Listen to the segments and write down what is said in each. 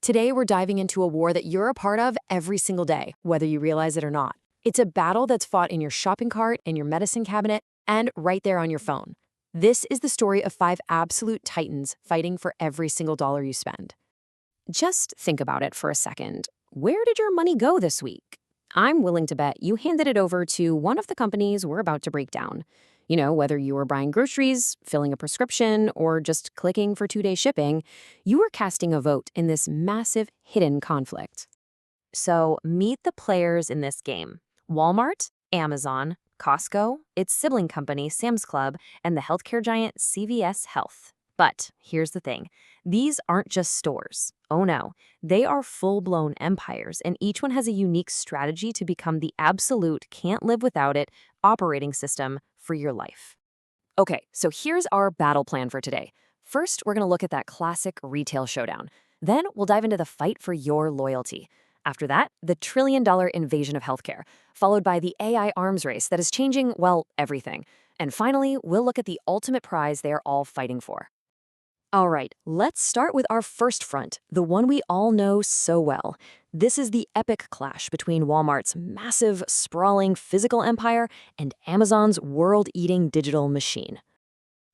Today, we're diving into a war that you're a part of every single day, whether you realize it or not. It's a battle that's fought in your shopping cart, in your medicine cabinet, and right there on your phone. This is the story of five absolute titans fighting for every single dollar you spend. Just think about it for a second. Where did your money go this week? I'm willing to bet you handed it over to one of the companies we're about to break down. You know, whether you were buying groceries, filling a prescription, or just clicking for 2-day shipping, you were casting a vote in this massive hidden conflict. So meet the players in this game. Walmart, Amazon, Costco, its sibling company, Sam's Club, and the healthcare giant CVS Health. But here's the thing. These aren't just stores. Oh no, they are full-blown empires, and each one has a unique strategy to become the absolute can't-live-without-it operating system for your life. Okay, so here's our battle plan for today. First, we're going to look at that classic retail showdown. Then we'll dive into the fight for your loyalty. After that, the trillion-dollar invasion of healthcare, followed by the AI arms race that is changing, well, everything. And finally, we'll look at the ultimate prize they are all fighting for. All right, let's start with our first front, the one we all know so well. This is the epic clash between Walmart's massive, sprawling physical empire and Amazon's world-eating digital machine.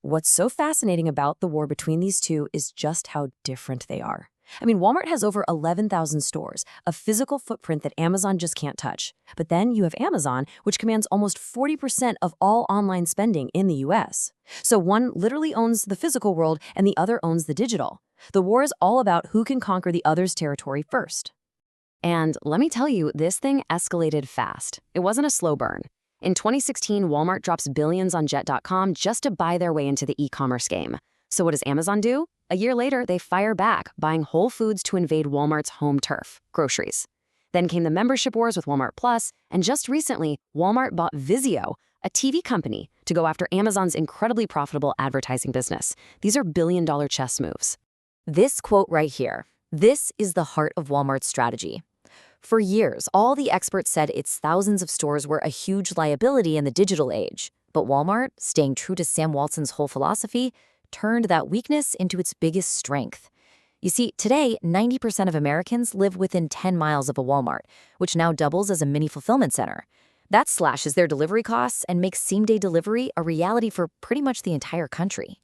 What's so fascinating about the war between these two is just how different they are. I mean, Walmart has over 11,000 stores, a physical footprint that Amazon just can't touch. But then you have Amazon, which commands almost 40% of all online spending in the US. So one literally owns the physical world and the other owns the digital. The war is all about who can conquer the other's territory first. And let me tell you, this thing escalated fast. It wasn't a slow burn. In 2016, Walmart drops billions on Jet.com just to buy their way into the e-commerce game. So what does Amazon do? A year later, they fire back, buying Whole Foods to invade Walmart's home turf, groceries. Then came the membership wars with Walmart Plus, and just recently, Walmart bought Vizio, a TV company, to go after Amazon's incredibly profitable advertising business. These are billion-dollar chess moves. This quote right here, this is the heart of Walmart's strategy. For years, all the experts said its thousands of stores were a huge liability in the digital age. But Walmart, staying true to Sam Walton's whole philosophy, turned that weakness into its biggest strength. You see, today, 90% of Americans live within 10 miles of a Walmart, which now doubles as a mini fulfillment center. That slashes their delivery costs and makes same-day delivery a reality for pretty much the entire country.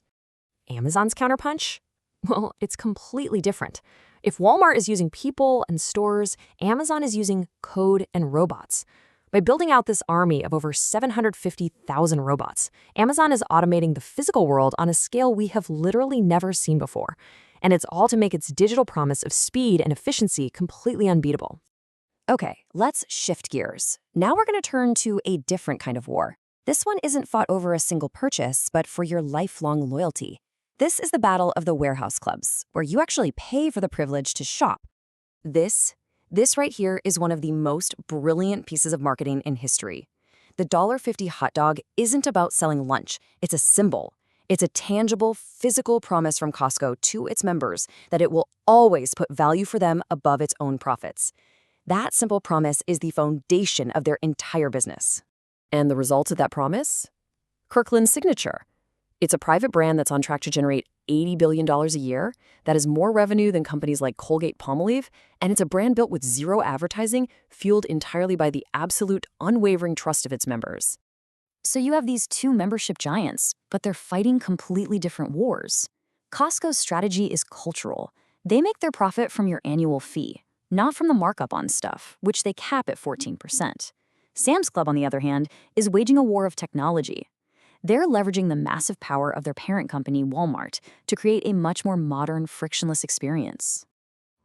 Amazon's counterpunch? Well, it's completely different. If Walmart is using people and stores, Amazon is using code and robots. By building out this army of over 750,000 robots, Amazon is automating the physical world on a scale we have literally never seen before. And it's all to make its digital promise of speed and efficiency completely unbeatable. Okay, let's shift gears. Now we're going to turn to a different kind of war. This one isn't fought over a single purchase, but for your lifelong loyalty. This is the battle of the warehouse clubs, where you actually pay for the privilege to shop. This right here is one of the most brilliant pieces of marketing in history. The $1.50 hot dog isn't about selling lunch. It's a symbol. It's a tangible, physical promise from Costco to its members that it will always put value for them above its own profits. That simple promise is the foundation of their entire business. And the result of that promise? Kirkland's Signature. It's a private brand that's on track to generate $80 billion a year. That is more revenue than companies like Colgate-Palmolive, and it's a brand built with zero advertising, fueled entirely by the absolute, unwavering trust of its members. So you have these two membership giants, but they're fighting completely different wars. Costco's strategy is cultural. They make their profit from your annual fee, not from the markup on stuff, which they cap at 14%. Sam's Club, on the other hand, is waging a war of technology. They're leveraging the massive power of their parent company, Walmart, to create a much more modern, frictionless experience.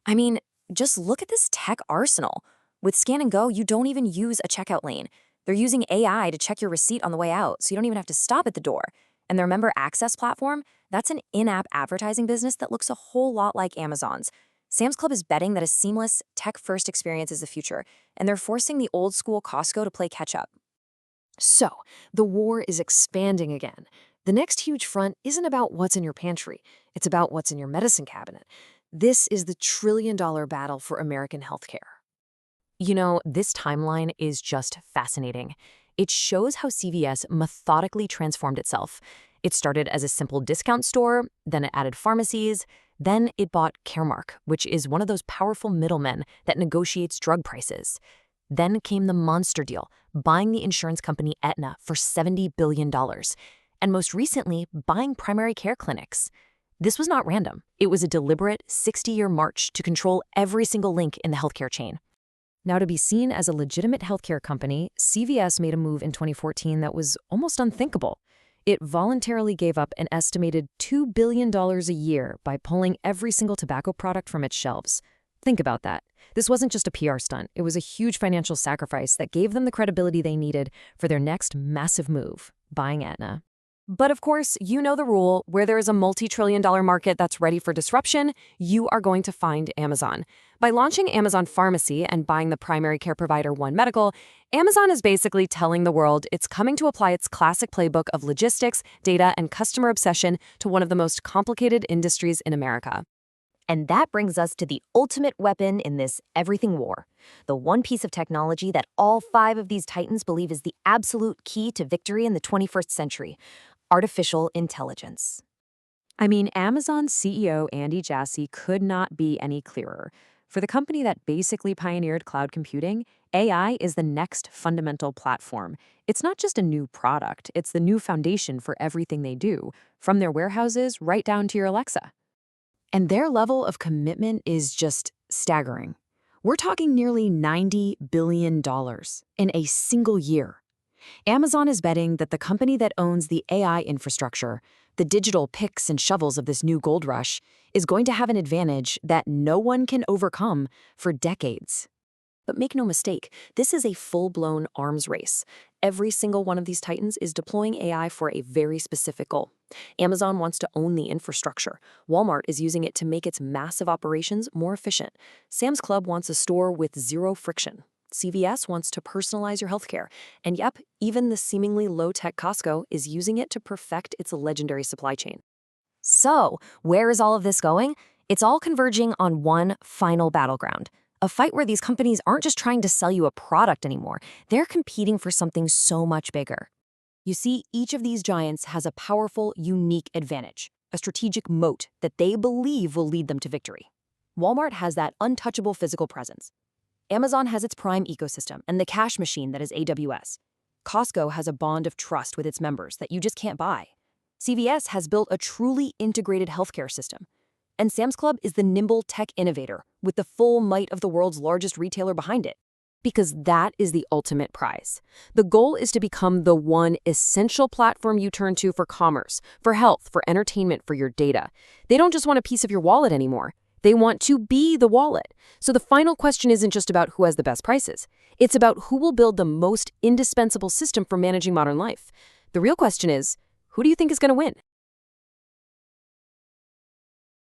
I mean, just look at this tech arsenal. With Scan & Go, you don't even use a checkout lane. They're using AI to check your receipt on the way out, so you don't even have to stop at the door. And their Member Access platform, that's an in-app advertising business that looks a whole lot like Amazon's. Sam's Club is betting that a seamless, tech-first experience is the future, and they're forcing the old-school Costco to play catch-up. So, the war is expanding again. The next huge front isn't about what's in your pantry. It's about what's in your medicine cabinet. This is the trillion-dollar battle for American healthcare. You know, this timeline is just fascinating. It shows how CVS methodically transformed itself. It started as a simple discount store, then it added pharmacies, Then it bought Caremark, which is one of those powerful middlemen that negotiates drug prices. Then came the monster deal, buying the insurance company Aetna for $70 billion. And most recently, buying primary care clinics. This was not random. It was a deliberate 60-year march to control every single link in the healthcare chain. Now, to be seen as a legitimate healthcare company, CVS made a move in 2014 that was almost unthinkable. It voluntarily gave up an estimated $2 billion a year by pulling every single tobacco product from its shelves. Think about that. This wasn't just a PR stunt. It was a huge financial sacrifice that gave them the credibility they needed for their next massive move, buying Aetna. But of course, you know the rule. Where there is a multi-trillion-dollar market that's ready for disruption, you are going to find Amazon. By launching Amazon Pharmacy and buying the primary care provider One Medical, Amazon is basically telling the world it's coming to apply its classic playbook of logistics, data, and customer obsession to one of the most complicated industries in America. And that brings us to the ultimate weapon in this everything war, the one piece of technology that all 5 of these titans believe is the absolute key to victory in the 21st century: artificial intelligence. I mean, Amazon's CEO Andy Jassy could not be any clearer. For the company that basically pioneered cloud computing, AI is the next fundamental platform. It's not just a new product, it's the new foundation for everything they do, from their warehouses right down to your Alexa. And their level of commitment is just staggering. We're talking nearly $90 billion in a single year. Amazon is betting that the company that owns the AI infrastructure, the digital picks and shovels of this new gold rush, is going to have an advantage that no one can overcome for decades. But make no mistake, this is a full-blown arms race. Every single one of these titans is deploying AI for a very specific goal. Amazon wants to own the infrastructure. Walmart is using it to make its massive operations more efficient. Sam's Club wants a store with zero friction. CVS wants to personalize your healthcare. And yep, even the seemingly low-tech Costco is using it to perfect its legendary supply chain. So, where is all of this going? It's all converging on one final battleground. A fight where these companies aren't just trying to sell you a product anymore. They're competing for something so much bigger. You see, each of these giants has a powerful, unique advantage, a strategic moat that they believe will lead them to victory. Walmart has that untouchable physical presence. Amazon has its Prime ecosystem and the cash machine that is AWS. Costco has a bond of trust with its members that you just can't buy. CVS has built a truly integrated healthcare system. And Sam's Club is the nimble tech innovator with the full might of the world's largest retailer behind it. Because that is the ultimate prize. The goal is to become the one essential platform you turn to for commerce, for health, for entertainment, for your data. They don't just want a piece of your wallet anymore. They want to be the wallet. So the final question isn't just about who has the best prices. It's about who will build the most indispensable system for managing modern life. The real question is, who do you think is going to win?